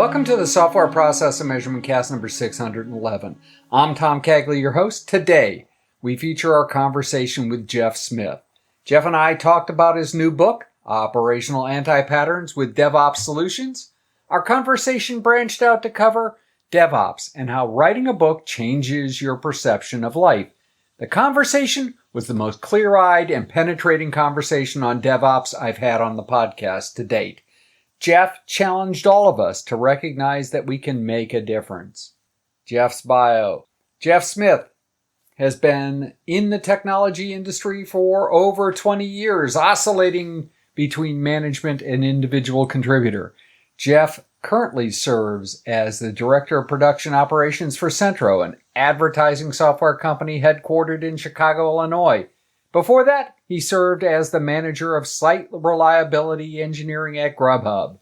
Welcome to the Software Process and Measurement Cast number 611. I'm Tom Cagley, your host. Today, we feature our conversation with Jeff Smith. Jeff and I talked about his new book, Operational Anti-Patterns with DevOps Solutions. Our conversation branched out to cover DevOps and how writing a book changes your perception of life. The conversation was the most clear-eyed and penetrating conversation on DevOps I've had on the podcast to date. Jeff challenged all of us to recognize that we can make a difference. Jeff's bio. Jeff Smith has been in the technology industry for over 20 years, oscillating between management and individual contributor. Jeff currently serves as the Director of Production Operations for Centro, an advertising software company headquartered in Chicago, Illinois. Before that, he served as the Manager of Site Reliability Engineering at Grubhub.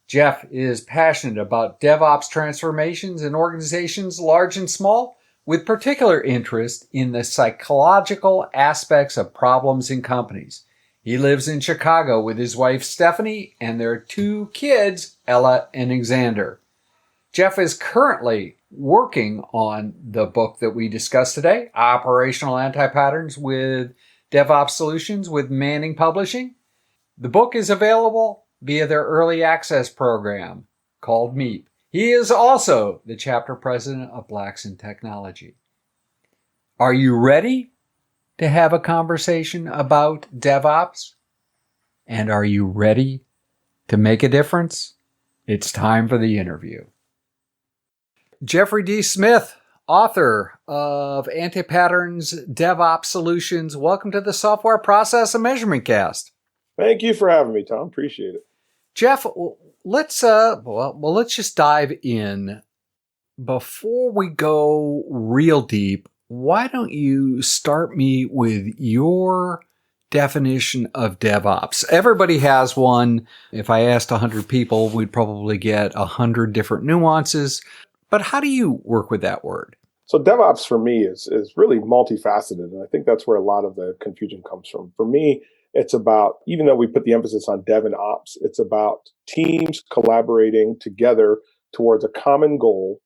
Jeff is passionate about DevOps transformations in organizations large and small, with particular interest in the psychological aspects of problems in companies. He lives in Chicago with his wife Stephanie and their two kids, Ella and Alexander. Jeff is currently working on the book that we discussed today, Operational Anti-Patterns with DevOps Solutions with Manning Publishing. The book is available via their early access program called MEEP. He is also the chapter president of Blacks in Technology. Are you ready to have a conversation about DevOps? And are you ready to make a difference? It's time for the interview. Jeffrey D. Smith, author of Anti-Patterns DevOps Solutions. Welcome to the Software Process and Measurement Cast. Thank you for having me, Tom. Appreciate it. Jeff, let's just dive in. Before we go real deep, why don't you start me with your definition of DevOps? Everybody has one. If I asked 100 people, we'd probably get 100 different nuances. But how do you work with that word? So DevOps for me is really multifaceted. And I think that's where a lot of the confusion comes from. For me, it's about, even though we put the emphasis on dev and ops, it's about teams collaborating together towards a common goal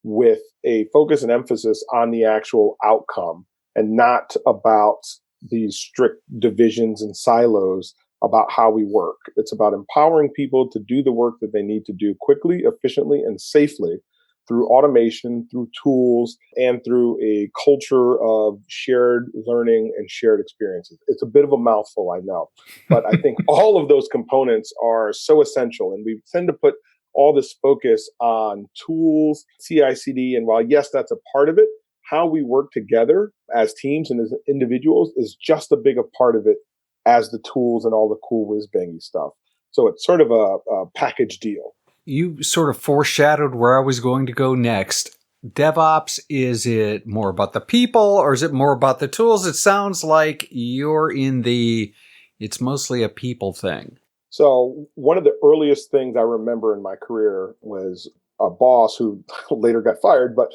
with a focus and emphasis on the actual outcome and not about these strict divisions and silos about how we work. It's about empowering people to do the work that they need to do quickly, efficiently, and safely through automation, through tools, and through a culture of shared learning and shared experiences. It's a bit of a mouthful, I know, but I think all of those components are so essential. And we tend to put all this focus on tools, CI/CD, and while yes, that's a part of it, how we work together as teams and as individuals is just as big a part of it as the tools and all the cool whiz-bangy stuff. So it's sort of a package deal. You sort of foreshadowed where I was going to go next. DevOps, is it more about the people or is it more about the tools? It sounds like you're in it's mostly a people thing. So one of the earliest things I remember in my career was a boss who later got fired, but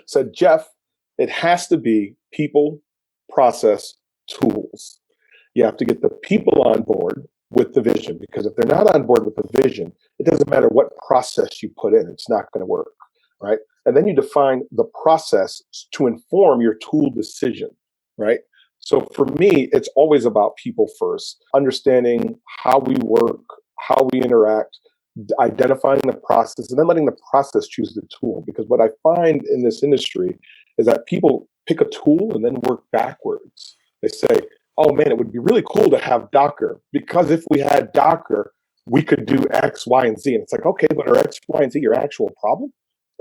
said, Jeff, it has to be people, process, tools. You have to get the people on board with the vision, because if they're not on board with the vision, it doesn't matter what process you put in, it's not going to work, right? And then you define the process to inform your tool decision, right? So for me, it's always about people first, understanding how we work, how we interact, identifying the process, and then letting the process choose the tool. Because what I find in this industry is that people pick a tool and then work backwards. They say, oh man, it would be really cool to have Docker, because if we had Docker, we could do X, Y, and Z. And it's like, okay, but are X, Y, and Z your actual problem?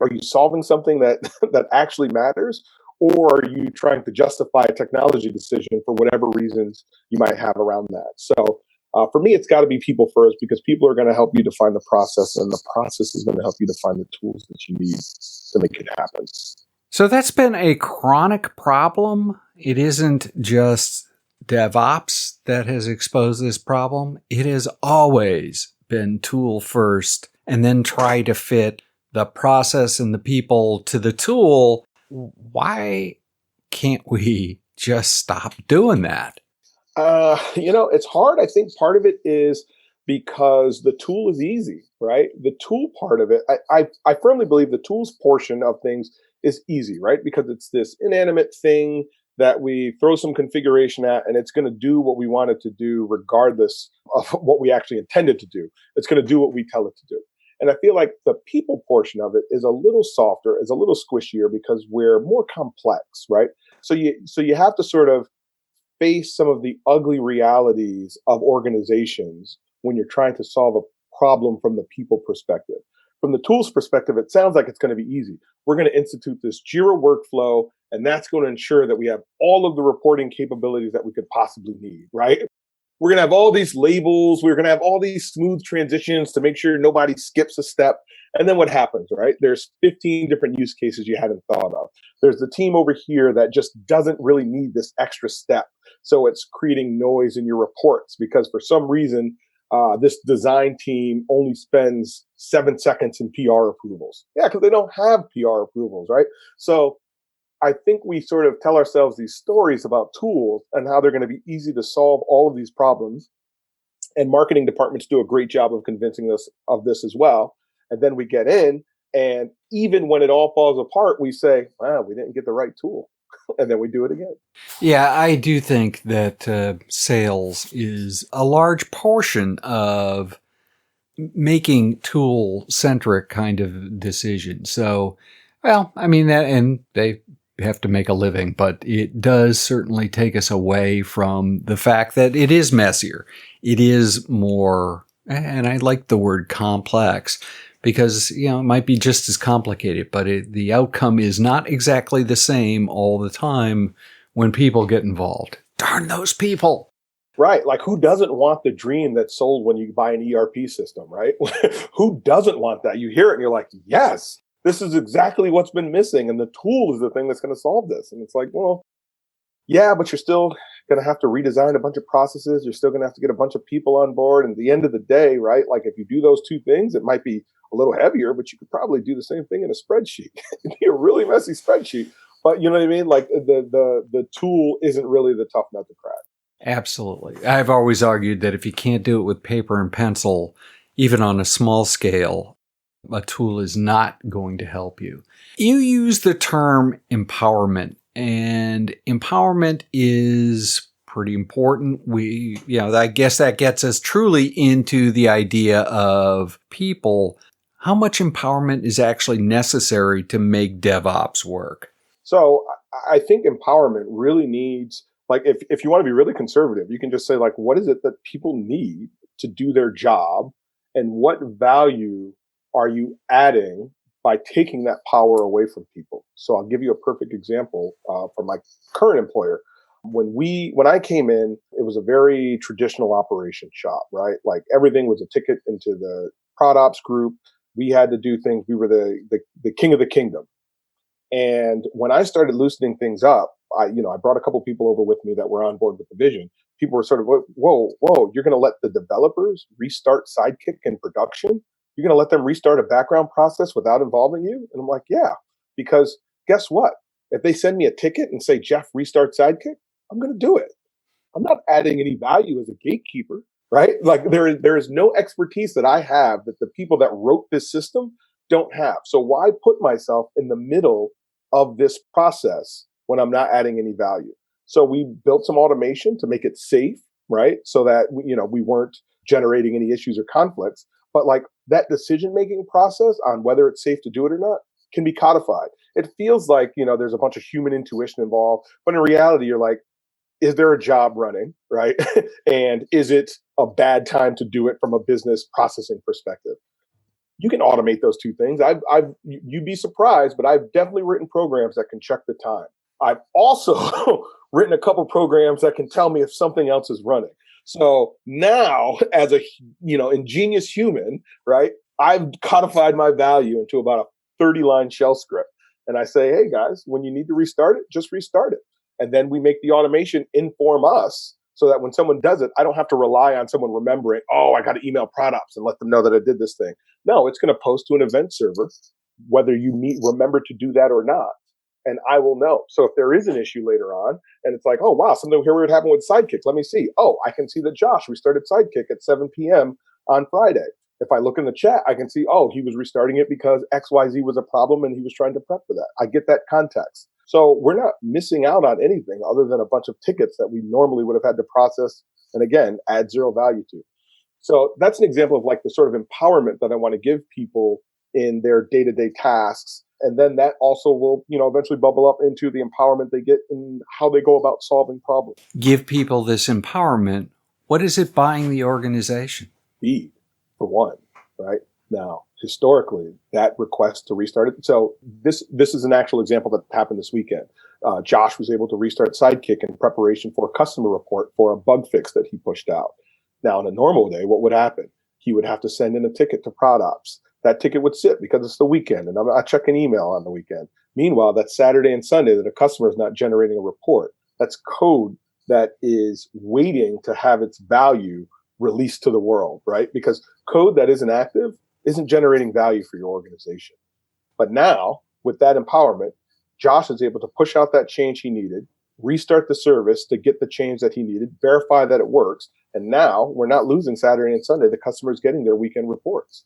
Are you solving something that actually matters? Or are you trying to justify a technology decision for whatever reasons you might have around that? So for me, it's got to be people first, because people are going to help you define the process, and the process is going to help you define the tools that you need to make it happen. So that's been a chronic problem. It isn't just DevOps that has exposed this problem. It has always been tool first and then try to fit the process and the people to the tool. Why can't we just stop doing that? It's hard. I think part of it is because the tool is easy, right? The tool part of it, I firmly believe the tools portion of things is easy, right? Because it's this inanimate thing that we throw some configuration at, and it's going to do what we want it to do regardless of what we actually intended to do. It's going to do what we tell it to do. And I feel like the people portion of it is a little softer, is a little squishier because we're more complex, right? So you have to sort of face some of the ugly realities of organizations when you're trying to solve a problem from the people perspective. From the tools perspective, it sounds like it's going to be easy. We're going to institute this Jira workflow, and that's going to ensure that we have all of the reporting capabilities that we could possibly need, right? We're going to have all these labels. We're going to have all these smooth transitions to make sure nobody skips a step. And then what happens, right? There's 15 different use cases you hadn't thought of. There's the team over here that just doesn't really need this extra step. So it's creating noise in your reports because for some reason, this design team only spends 7 seconds in PR approvals. Yeah, because they don't have PR approvals, right? So I think we sort of tell ourselves these stories about tools and how they're going to be easy to solve all of these problems. And marketing departments do a great job of convincing us of this as well. And then we get in, and even when it all falls apart, we say, wow, we didn't get the right tool. And then we do it again. Yeah, I do think that sales is a large portion of making tool-centric kind of decisions. So, well, I mean, that, and they have to make a living, but it does certainly take us away from the fact that it is messier. It is more, and I like the word complex, because, you know, it might be just as complicated, but the outcome is not exactly the same all the time when people get involved. Darn those people. Right. Like, who doesn't want the dream that's sold when you buy an ERP system, right? Who doesn't want that? You hear it and you're like, yes, this is exactly what's been missing. And the tool is the thing that's going to solve this. And it's like, well, yeah, but you're still going to have to redesign a bunch of processes. You're still going to have to get a bunch of people on board. And at the end of the day, right, like if you do those two things, it might be a little heavier, but you could probably do the same thing in a spreadsheet. It'd be a really messy spreadsheet. But you know what I mean? Like the tool isn't really the tough nut to crack. Absolutely. I've always argued that if you can't do it with paper and pencil, even on a small scale, a tool is not going to help you. You use the term empowerment, and empowerment is pretty important. I guess that gets us truly into the idea of people. How much empowerment is actually necessary to make DevOps work? So I think empowerment really needs, like, if you want to be really conservative, you can just say, like, what is it that people need to do their job, and what value are you adding by taking that power away from people? So I'll give you a perfect example from my current employer. When I came in, it was a very traditional operation shop, right? Like everything was a ticket into the prod ops group. We had to do things. We were the king of the kingdom. And when I started loosening things up, I brought a couple people over with me that were on board with the vision. People were sort of, whoa, you're going to let the developers restart Sidekick in production? You're going to let them restart a background process without involving you? And I'm like, yeah, because guess what? If they send me a ticket and say, Jeff, restart Sidekick, I'm going to do it. I'm not adding any value as a gatekeeper, right? Like there is no expertise that I have that the people that wrote this system don't have. So why put myself in the middle of this process when I'm not adding any value? So we built some automation to make it safe, right? So that, we weren't generating any issues or conflicts. But like that decision-making process on whether it's safe to do it or not can be codified. It feels like, there's a bunch of human intuition involved. But in reality, you're like, is there a job running, right? And is it a bad time to do it from a business processing perspective? You can automate those two things. You'd be surprised, but I've definitely written programs that can check the time. I've also written a couple programs that can tell me if something else is running. So now, as a ingenious human, right, I've codified my value into about a 30-line shell script. And I say, hey, guys, when you need to restart it, just restart it. And then we make the automation inform us so that when someone does it, I don't have to rely on someone remembering, I got to email ProdOps and let them know that I did this thing. No, it's going to post to an event server, whether you remember to do that or not. And I will know. So if there is an issue later on, and it's like, oh, wow, something here would happen with Sidekick. Let me see. Oh, I can see that Josh restarted Sidekick at 7 p.m. on Friday. If I look in the chat, I can see, oh, he was restarting it because XYZ was a problem and he was trying to prep for that. I get that context. So we're not missing out on anything other than a bunch of tickets that we normally would have had to process and, again, add zero value to. So that's an example of like the sort of empowerment that I want to give people in their day-to-day tasks. And then that also will, eventually bubble up into the empowerment they get in how they go about solving problems. Give people this empowerment. What is it buying the organization? Speed, for one, right? Now, historically, that request to restart it. So this is an actual example that happened this weekend. Josh was able to restart Sidekick in preparation for a customer report for a bug fix that he pushed out. Now, on a normal day, what would happen? He would have to send in a ticket to ProdOps. That ticket would sit because it's the weekend, and I check an email on the weekend. Meanwhile, that's Saturday and Sunday that a customer is not generating a report. That's code that is waiting to have its value released to the world, right? Because code that isn't active isn't generating value for your organization. But now, with that empowerment, Josh is able to push out that change he needed, restart the service to get the change that he needed, verify that it works, and now we're not losing Saturday and Sunday. The customer is getting their weekend reports.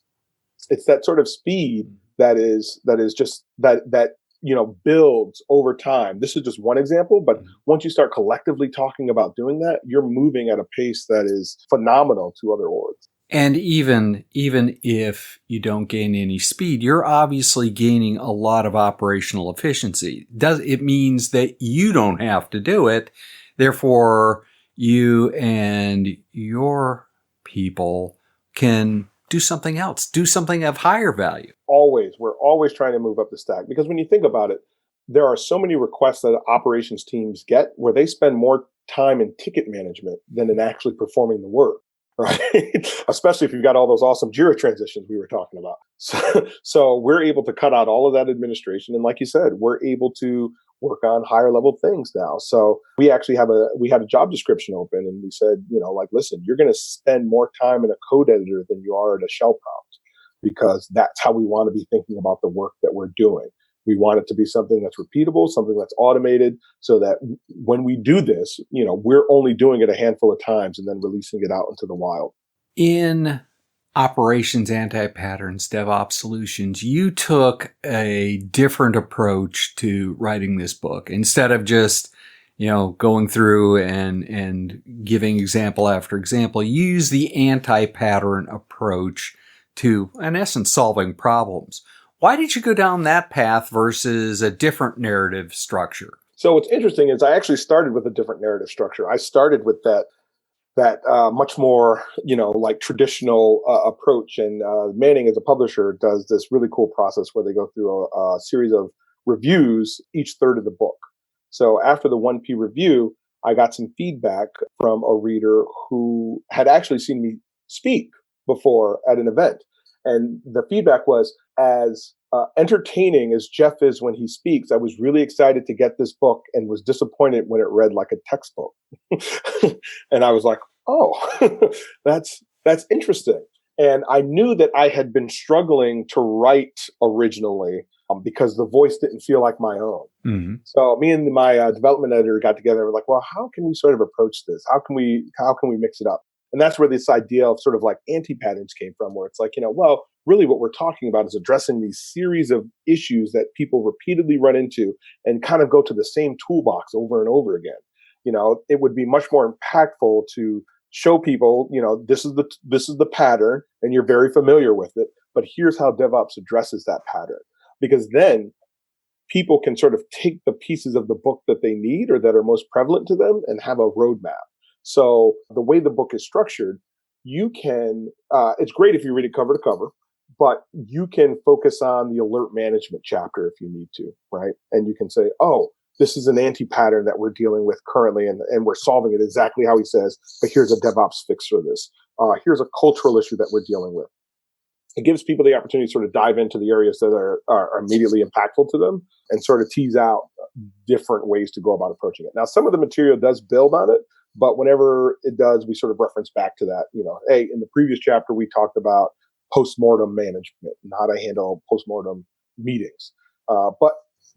It's that sort of speed that is just that builds over time. This is just one example, but once you start collectively talking about doing that, you're moving at a pace that is phenomenal to other orgs. And even if you don't gain any speed, you're obviously gaining a lot of operational efficiency. It means that you don't have to do it. Therefore, you and your people can do something else, do something of higher value. We're always trying to move up the stack, because when you think about it, there are so many requests that operations teams get where they spend more time in ticket management than in actually performing the work, right? Especially if you've got all those awesome Jira transitions we were talking about. So we're able to cut out all of that administration. And like you said, we're able to work on higher level things now. So we actually had a job description open, and we said, listen, you're going to spend more time in a code editor than you are at a shell prompt, because that's how we want to be thinking about the work that we're doing. We want it to be something that's repeatable, something that's automated, so that when we do this, we're only doing it a handful of times and then releasing it out into the wild. In Operations Anti-Patterns, DevOps Solutions, you took a different approach to writing this book. Instead of just, going through and giving example after example, you use the anti-pattern approach to, in essence, solving problems. Why did you go down that path versus a different narrative structure? So what's interesting is I actually started with a different narrative structure. I started with that much more, like traditional approach. And Manning, as a publisher, does this really cool process where they go through a series of reviews each third of the book. So after the 1P review, I got some feedback from a reader who had actually seen me speak before at an event. And the feedback was, as entertaining as Jeff is when he speaks, I was really excited to get this book and was disappointed when it read like a textbook. And I was like, oh, that's interesting. And I knew that I had been struggling to write originally because the voice didn't feel like my own. Mm-hmm. So me and my development editor got together and were like, well, how can we sort of approach this? How can we mix it up? And that's where this idea of sort of like anti-patterns came from, where it's like, really what we're talking about is addressing these series of issues that people repeatedly run into and kind of go to the same toolbox over and over again. It would be much more impactful to show people, this is the pattern and you're very familiar with it, but here's how DevOps addresses that pattern. Because then people can sort of take the pieces of the book that they need or that are most prevalent to them and have a roadmap. So the way the book is structured, you can, it's great if you read it cover to cover, but you can focus on the alert management chapter if you need to, right? And you can say, oh, this is an anti-pattern that we're dealing with currently, and we're solving it exactly how he says, but here's a DevOps fix for this. Here's a cultural issue that we're dealing with. It gives people the opportunity to sort of dive into the areas that are immediately impactful to them and sort of tease out different ways to go about approaching it. Now, some of the material does build on it, but whenever it does, we sort of reference back to that. Hey, in the previous chapter, we talked about postmortem management and how to handle postmortem meetings. But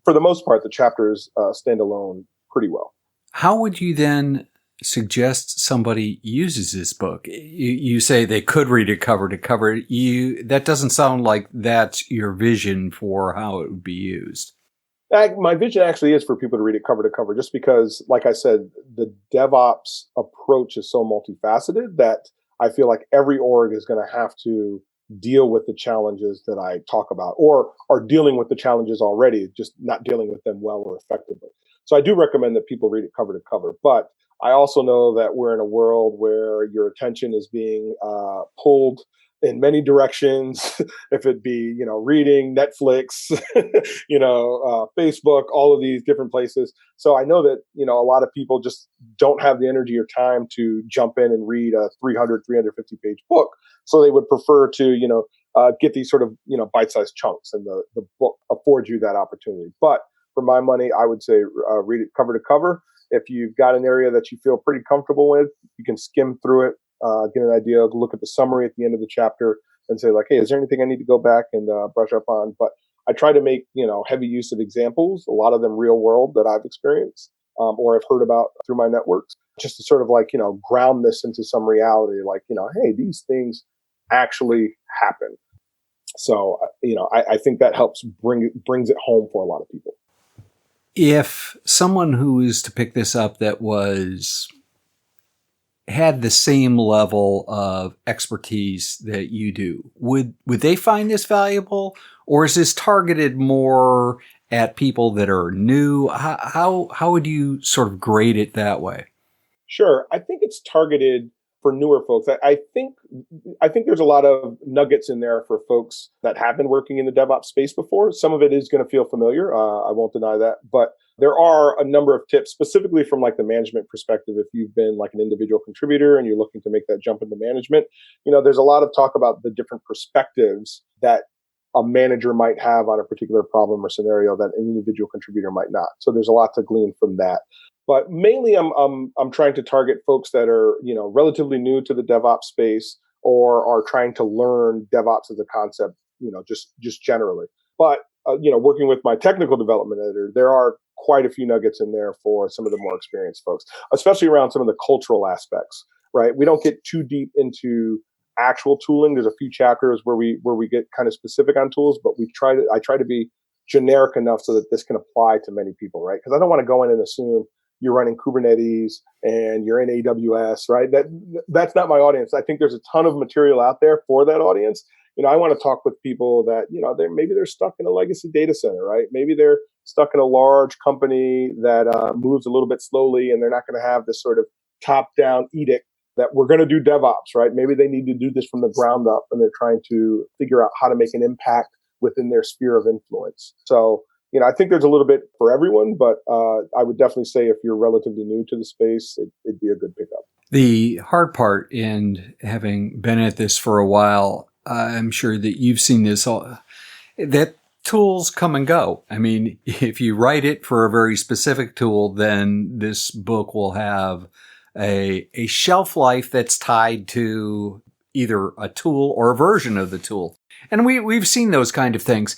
for the most part, the chapters stand alone pretty well. How would you then suggest somebody uses this book? You say they could read it cover to cover. That doesn't sound like that's your vision for how it would be used. My vision actually is for people to read it cover to cover, just because, like I said, the DevOps approach is so multifaceted that I feel like every org is going to have to deal with the challenges that I talk about, or are dealing with the challenges already, just not dealing with them well or effectively. So I do recommend that people read it cover to cover. But I also know that we're in a world where your attention is being pulled in many directions, if it be, reading, Netflix, Facebook, all of these different places. So I know that, a lot of people just don't have the energy or time to jump in and read a 350 page book. So they would prefer to, get these sort of, bite-sized chunks, and the book affords you that opportunity. But for my money, I would say read it cover to cover. If you've got an area that you feel pretty comfortable with, you can skim through it, get an idea, look at the summary at the end of the chapter, and say like, hey, is there anything I need to go back and brush up on? But I try to make, heavy use of examples, a lot of them real world that I've experienced or have heard about through my networks, just to sort of like, ground this into some reality, like, hey, these things actually happen. So, I think that helps brings it home for a lot of people. If someone who is to pick this up that had the same level of expertise that you do, would they find this valuable, or is this targeted more at people that are new? How would you sort of grade it that way? Sure, I think it's targeted for newer folks. I think there's a lot of nuggets in there for folks that have been working in the DevOps space before. Some of it is going to feel familiar. I won't deny that, but there are a number of tips specifically from like the management perspective. If you've been like an individual contributor and you're looking to make that jump into management, there's a lot of talk about the different perspectives that a manager might have on a particular problem or scenario that an individual contributor might not. So there's a lot to glean from that. But mainly, I'm trying to target folks that are, relatively new to the DevOps space, or are trying to learn DevOps as a concept, just generally. But working with my technical development editor, there are quite a few nuggets in there for some of the more experienced folks, especially around some of the cultural aspects. Right? We don't get too deep into actual tooling. There's a few chapters where we get kind of specific on tools, but I try to be generic enough so that this can apply to many people, right? Because I don't want to go in and assume you're running Kubernetes and you're in AWS, right? That's not my audience. I think there's a ton of material out there for that audience. I want to talk with people that, maybe they're stuck in a legacy data center, right? Maybe they're stuck in a large company that moves a little bit slowly, and they're not going to have this sort of top-down edict that we're going to do DevOps, right? Maybe they need to do this from the ground up, and they're trying to figure out how to make an impact within their sphere of influence. So, I think there's a little bit for everyone, but I would definitely say if you're relatively new to the space, it'd be a good pickup. The hard part in having been at this for a while, I'm sure that you've seen this, that tools come and go. I mean, if you write it for a very specific tool, then this book will have a shelf life that's tied to either a tool or a version of the tool. And we've seen those kind of things.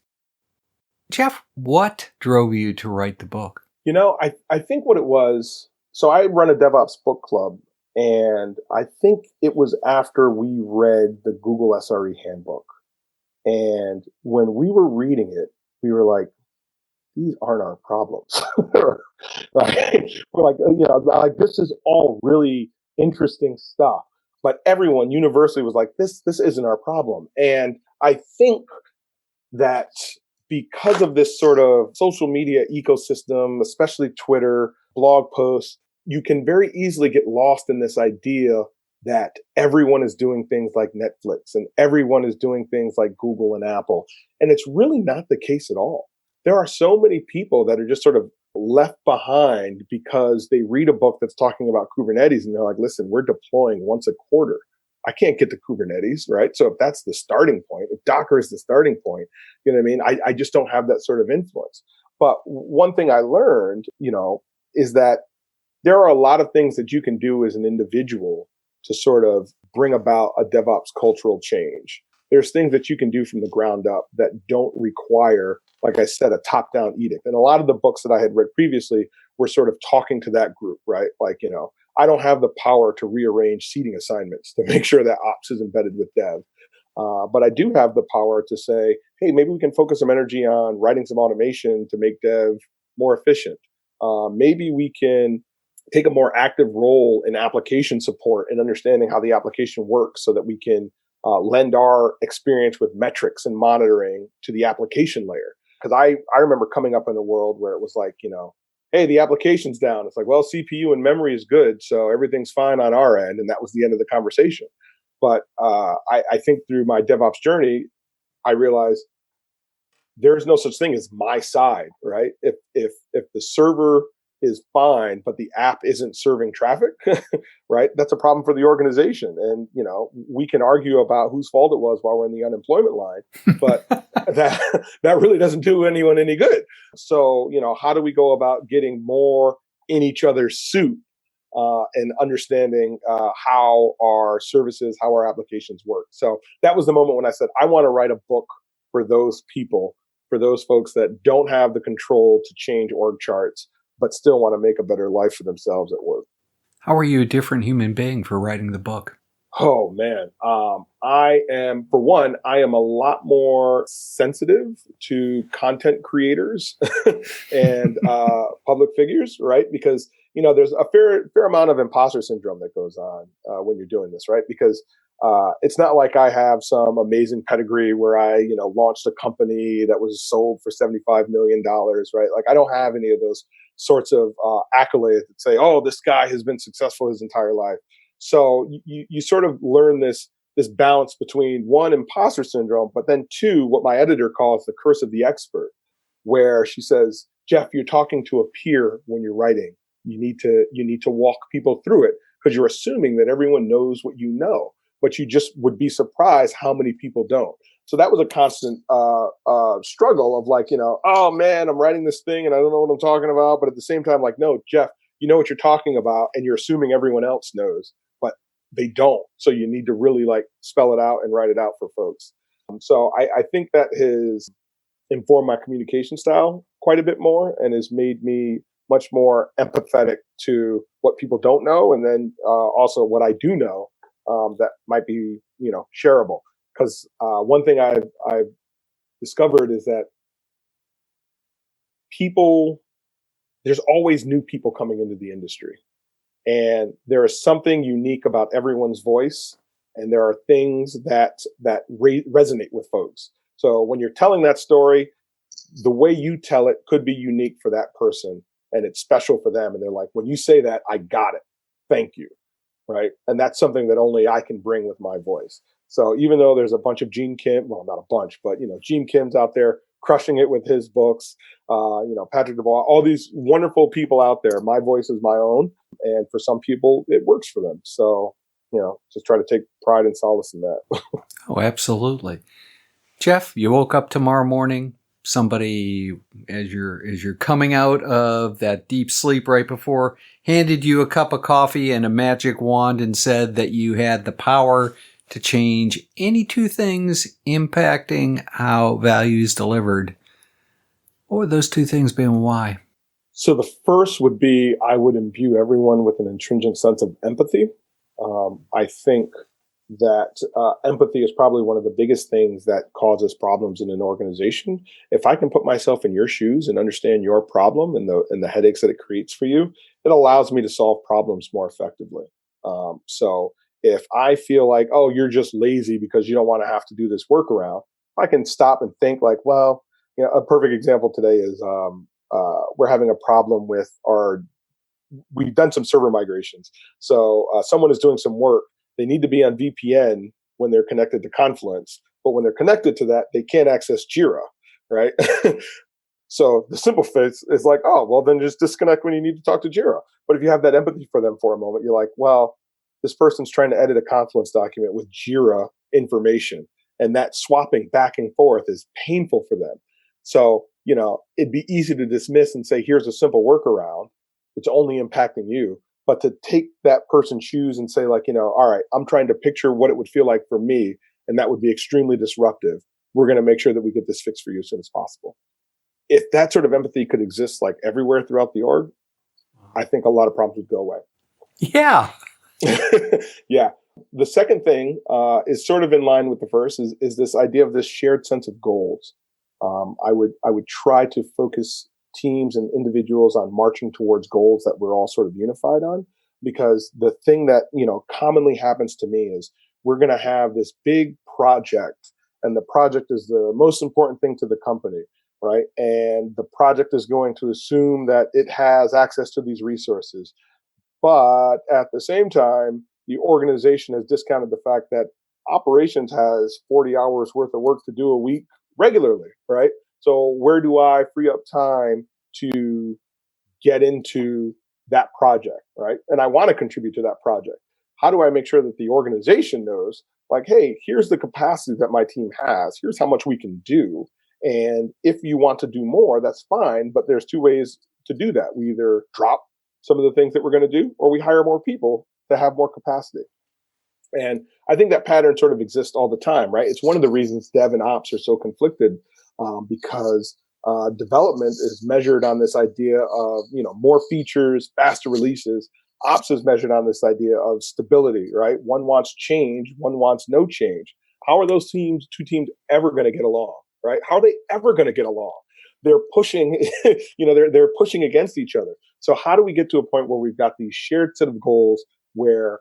Jeff, what drove you to write the book? I think what it was, so I run a DevOps book club, and I think it was after we read the Google SRE handbook. And when we were reading it, we were like, these aren't our problems. Right? We're like, this is all really interesting stuff. But everyone universally was like, this isn't our problem. And I think that because of this sort of social media ecosystem, especially Twitter, blog posts, you can very easily get lost in this idea that everyone is doing things like Netflix and everyone is doing things like Google and Apple. And it's really not the case at all. There are so many people that are just sort of left behind because they read a book that's talking about Kubernetes and they're like, listen, we're deploying once a quarter. I can't get to Kubernetes, right? So if that's the starting point, if Docker is the starting point, you know what I mean? I just don't have that sort of influence. But one thing I learned, is that there are a lot of things that you can do as an individual to sort of bring about a DevOps cultural change. There's things that you can do from the ground up that don't require, like I said, a top-down edict. And a lot of the books that I had read previously we're sort of talking to that group, right? Like, I don't have the power to rearrange seating assignments to make sure that ops is embedded with dev. But I do have the power to say, hey, maybe we can focus some energy on writing some automation to make dev more efficient. Maybe we can take a more active role in application support and understanding how the application works so that we can lend our experience with metrics and monitoring to the application layer. Because I remember coming up in a world where it was like, hey, the application's down. It's like, well, CPU and memory is good, so everything's fine on our end. And that was the end of the conversation. But I think through my DevOps journey, I realized there's no such thing as my side, right? If the server is fine, but the app isn't serving traffic, right? That's a problem for the organization. And, we can argue about whose fault it was while we're in the unemployment line, but that really doesn't do anyone any good. So, how do we go about getting more in each other's suit and understanding how our services, how our applications work? So that was the moment when I said, I want to write a book for those people, for those folks that don't have the control to change org charts, but still want to make a better life for themselves at work. How are you a different human being for writing the book? Oh, man. I am a lot more sensitive to content creators and public figures, right? Because, there's a fair amount of imposter syndrome that goes on when you're doing this, right? Because it's not like I have some amazing pedigree where I, launched a company that was sold for $75 million, right? Like I don't have any of those sorts of accolades that say, oh, this guy has been successful his entire life. So you sort of learn this balance between one, imposter syndrome, but then two, what my editor calls the curse of the expert, where she says, Jeff, you're talking to a peer when you're writing. You need to walk people through it because you're assuming that everyone knows what you know, but you just would be surprised how many people don't. So that was a constant struggle of like, oh man, I'm writing this thing and I don't know what I'm talking about. But at the same time, like, no, Jeff, you know what you're talking about and you're assuming everyone else knows, but they don't. So you need to really like spell it out and write it out for folks. So I think that has informed my communication style quite a bit more and has made me much more empathetic to what people don't know. And then also what I do know that might be, shareable. Because one thing I've discovered is that there's always new people coming into the industry. And there is something unique about everyone's voice. And there are things that resonate with folks. So when you're telling that story, the way you tell it could be unique for that person. And it's special for them. And they're like, when you say that, I got it. Thank you. Right. And that's something that only I can bring with my voice. So even though there's a bunch of Gene Kim, well, not a bunch, but, Gene Kim's out there crushing it with his books, Patrick DeVos, all these wonderful people out there. My voice is my own. And for some people, it works for them. So, just try to take pride and solace in that. Oh, absolutely. Jeff, you woke up tomorrow morning, somebody, as you're coming out of that deep sleep right before, handed you a cup of coffee and a magic wand and said that you had the power to change any two things impacting how value is delivered. What would those two things be and why? So the first would be I would imbue everyone with an intrinsic sense of empathy. I think that empathy is probably one of the biggest things that causes problems in an organization. If I can put myself in your shoes and understand your problem and the headaches that it creates for you, it allows me to solve problems more effectively. So if I feel like, oh, you're just lazy because you don't want to have to do this workaround, I can stop and think like, well, a perfect example today is we're having a problem with we've done some server migrations. So someone is doing some work. They need to be on VPN when they're connected to Confluence, but when they're connected to that, they can't access Jira, right? So the simple fix is like, oh, well, then just disconnect when you need to talk to Jira. But if you have that empathy for them for a moment, you're like, well, this person's trying to edit a Confluence document with Jira information, and that swapping back and forth is painful for them. So, it'd be easy to dismiss and say, here's a simple workaround. It's only impacting you. But to take that person's shoes and say like, all right, I'm trying to picture what it would feel like for me, and that would be extremely disruptive. We're going to make sure that we get this fixed for you as soon as possible. If that sort of empathy could exist like everywhere throughout the org, I think a lot of problems would go away. Yeah. Yeah. The second thing is sort of in line with the first is this idea of this shared sense of goals. I would try to focus teams and individuals on marching towards goals that we're all sort of unified on, because the thing that, commonly happens to me is we're going to have this big project, and the project is the most important thing to the company, right? And the project is going to assume that it has access to these resources. But at the same time, the organization has discounted the fact that operations has 40 hours worth of work to do a week regularly, right? So where do I free up time to get into that project, right? And I want to contribute to that project. How do I make sure that the organization knows, like, hey, here's the capacity that my team has. Here's how much we can do. And if you want to do more, that's fine. But there's two ways to do that. We either drop some of the things that we're going to do, or we hire more people to have more capacity. And I think that pattern sort of exists all the time, right? It's one of the reasons dev and ops are so conflicted, because development is measured on this idea of, more features, faster releases. Ops is measured on this idea of stability, right? One wants change, one wants no change. How are those two teams ever going to get along, right? How are they ever going to get along? They're pushing, they're pushing against each other. So how do we get to a point where we've got these shared set of goals where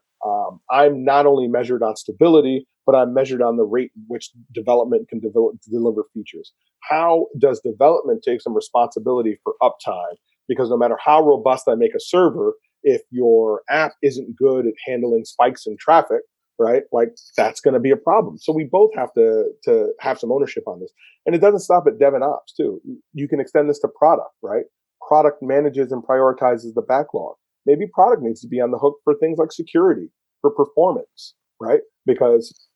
I'm not only measured on stability, but I'm measured on the rate in which development can deliver features? How does development take some responsibility for uptime? Because no matter how robust I make a server, if your app isn't good at handling spikes in traffic, right, like that's going to be a problem. So we both have to have some ownership on this. And it doesn't stop at dev and ops too. You can extend this to product, right? Product manages and prioritizes the backlog. Maybe product needs to be on the hook for things like security, for performance, right? Because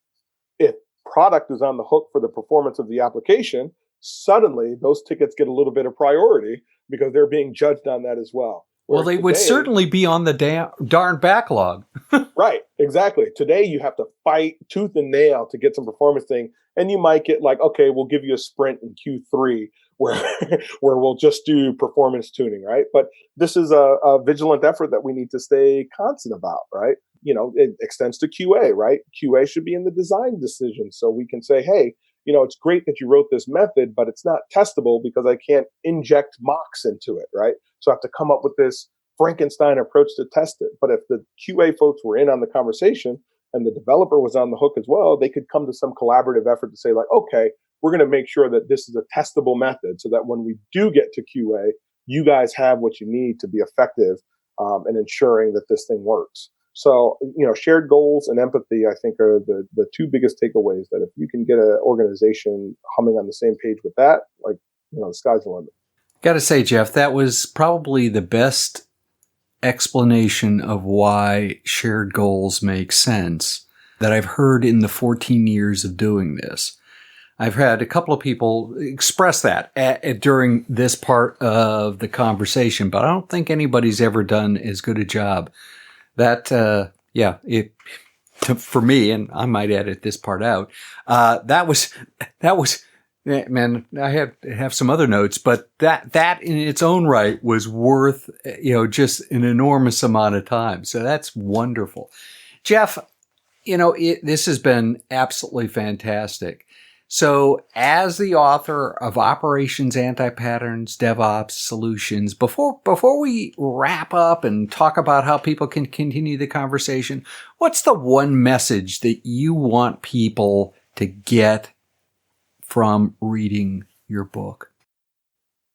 if product is on the hook for the performance of the application, suddenly those tickets get a little bit of priority because they're being judged on that as well. Well, they would certainly be on the darn backlog. Right, exactly. Today, you have to fight tooth and nail to get some performance thing. And you might get like, okay, we'll give you a sprint in Q3 where we'll just do performance tuning, right? But this is a vigilant effort that we need to stay constant about, right? It extends to QA, right? QA should be in the design decision. So we can say, hey, it's great that you wrote this method, but it's not testable because I can't inject mocks into it, right? So I have to come up with this Frankenstein approach to test it. But if the QA folks were in on the conversation and the developer was on the hook as well, they could come to some collaborative effort to say like, okay, we're going to make sure that this is a testable method so that when we do get to QA, you guys have what you need to be effective in ensuring that this thing works. So, shared goals and empathy, I think, are the two biggest takeaways, that if you can get an organization humming on the same page with that, like, the sky's the limit. Got to say, Jeff, that was probably the best explanation of why shared goals make sense that I've heard in the 14 years of doing this. I've had a couple of people express that during this part of the conversation, but I don't think anybody's ever done as good a job. That, for me, and I might edit this part out, that was, man, I have some other notes, but that in its own right was worth, just an enormous amount of time. So that's wonderful. Jeff, this has been absolutely fantastic. So as the author of Operations Anti-Patterns, DevOps Solutions, before we wrap up and talk about how people can continue the conversation, what's the one message that you want people to get from reading your book?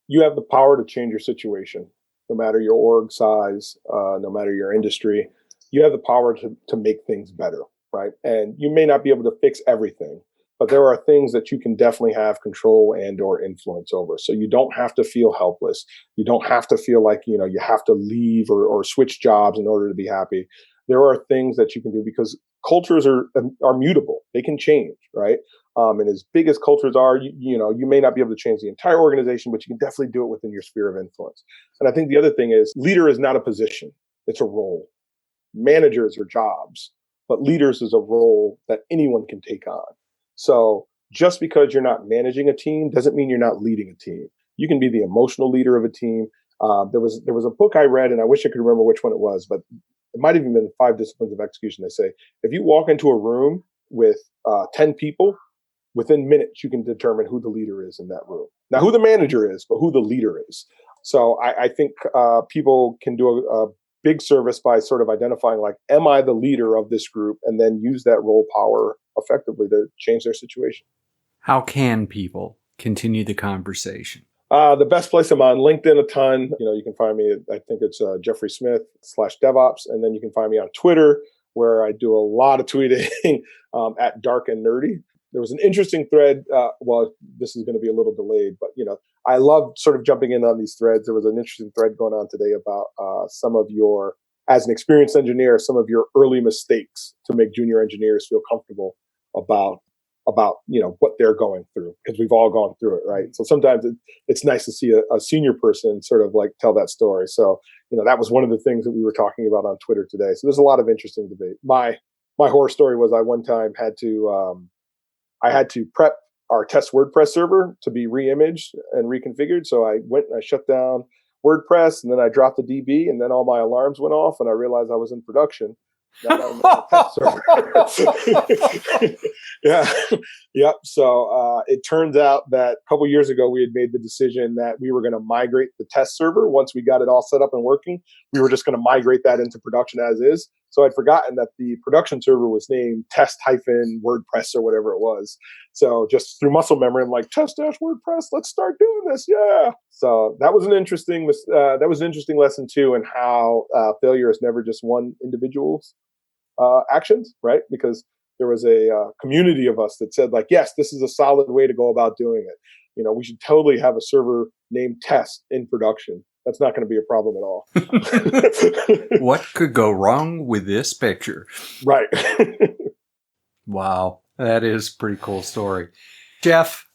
You have the power to change your situation, no matter your org size, no matter your industry. You have the power to make things better, right? And you may not be able to fix everything, but there are things that you can definitely have control and or influence over. So you don't have to feel helpless. You don't have to feel like, you have to leave or switch jobs in order to be happy. There are things that you can do because cultures are mutable. They can change, right? And as big as cultures are, you may not be able to change the entire organization, but you can definitely do it within your sphere of influence. And I think the other thing is leader is not a position. It's a role. Managers are jobs, but leaders is a role that anyone can take on. So just because you're not managing a team doesn't mean you're not leading a team. You can be the emotional leader of a team. There was a book I read, and I wish I could remember which one it was, but it might have even been 5 Disciplines of Execution. They say if you walk into a room with 10 people, within minutes you can determine who the leader is in that room. Now, who the manager is, but who the leader is. So I think people can do a big service by sort of identifying, like, am I the leader of this group, and then use that role power effectively to change their situation. How can people continue the conversation? The best place, I'm on LinkedIn a ton. You can find me, I think it's Jeffrey Smith /DevOps. And then you can find me on Twitter, where I do a lot of tweeting at Dark and Nerdy. There was an interesting thread. Well, this is going to be a little delayed, but I love sort of jumping in on these threads. There was an interesting thread going on today about some of your, as an experienced engineer, some of your early mistakes to make junior engineers feel comfortable about what they're going through, because we've all gone through it, right? So sometimes it's nice to see a senior person sort of like tell that story. So that was one of the things that we were talking about on Twitter today. So there's a lot of interesting debate. My horror story was I one time had to prep our test WordPress server to be re-imaged and reconfigured. So I went and I shut down WordPress, and then I dropped the DB, and then all my alarms went off, and I realized I was in production. Yeah. Yep. So it turns out that a couple years ago, we had made the decision that we were going to migrate the test server. Once we got it all set up and working, we were just going to migrate that into production as is. So I'd forgotten that the production server was named test-WordPress or whatever it was. So just through muscle memory, I'm like, test-WordPress, let's start doing this. Yeah. So that was an interesting lesson too, in how failure is never just one individual's actions, right? Because there was a community of us that said, like, yes, this is a solid way to go about doing it. We should totally have a server named test in production. That's not going to be a problem at all. What could go wrong with this picture? Right. Wow. That is a pretty cool story. Jeff,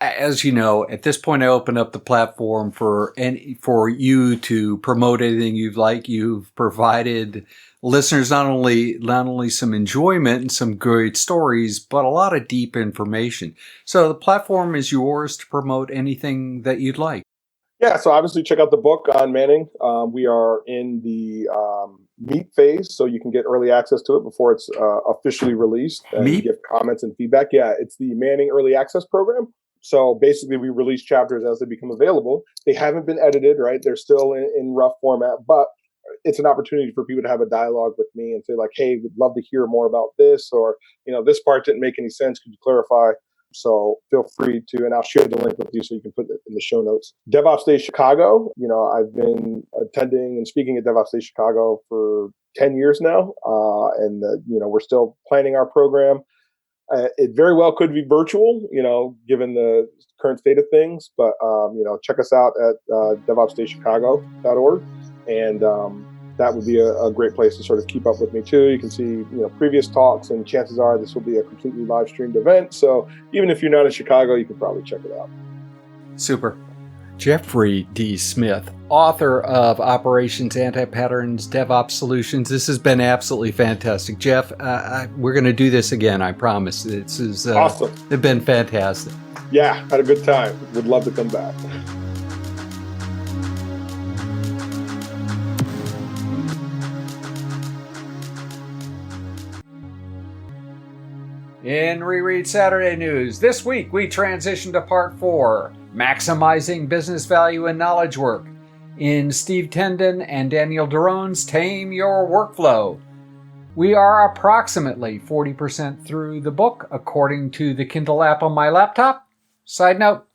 as you know, at this point, I open up the platform for you to promote anything you'd like. You've provided listeners not only some enjoyment and some great stories, but a lot of deep information. So the platform is yours to promote anything that you'd like. Yeah, so obviously check out the book on Manning. We are in the meet phase, so you can get early access to it before it's officially released and give comments and feedback. Yeah, it's the Manning Early Access Program. So basically, we release chapters as they become available. They haven't been edited, right? They're still in rough format, but it's an opportunity for people to have a dialogue with me and say, like, hey, we'd love to hear more about this, or, this part didn't make any sense. Could you clarify? So feel free to, and I'll share the link with you so you can put it in the show notes. DevOps Day Chicago, I've been attending and speaking at DevOps Day Chicago for 10 years now. And we're still planning our program. It very well could be virtual, given the current state of things, but, check us out at DevOpsDayChicago.org. And that would be a great place to sort of keep up with me too. You can see, previous talks, and chances are this will be a completely live streamed event. So even if you're not in Chicago, you can probably check it out. Super. Jeffrey D. Smith, author of Operations Anti-Patterns, DevOps Solutions. This has been absolutely fantastic. Jeff, we're going to do this again, I promise. This is awesome. It's been fantastic. Yeah, had a good time. Would love to come back. In Reread Saturday News, this week we transition to Part 4, Maximizing Business Value in Knowledge Work, in Steve Tendon and Daniel Darone's Tame Your Workflow. We are approximately 40% through the book, according to the Kindle app on my laptop. Side note,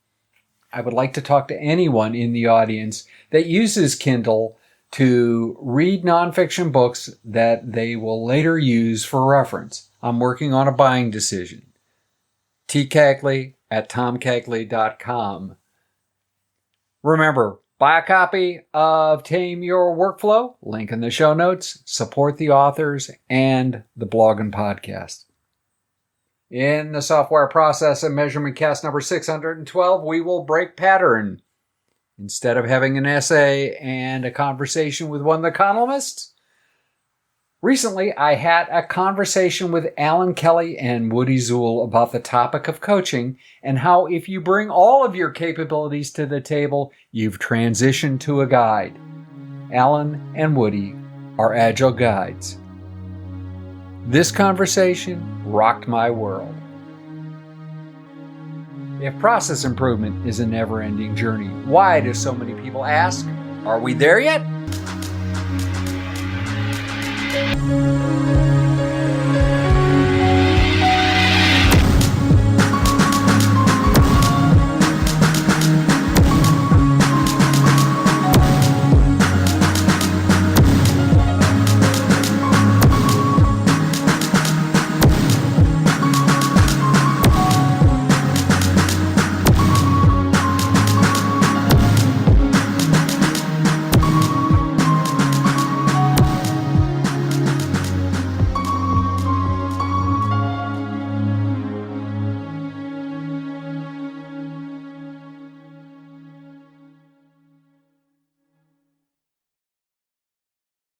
I would like to talk to anyone in the audience that uses Kindle to read nonfiction books that they will later use for reference. I'm working on a buying decision. tcagley@tomcagley.com. Remember, buy a copy of Tame Your Workflow, link in the show notes, support the authors and the blog and podcast. In the Software Process and Measurement Cast number 612, we will break pattern. Instead of having an essay and a conversation with one of the columnists, Recently, I had a conversation with Alan Kelly and Woody Zuhl about the topic of coaching and how if you bring all of your capabilities to the table, you've transitioned to a guide. Alan and Woody are Agile guides. This conversation rocked my world. If process improvement is a never-ending journey, why do so many people ask, are we there yet?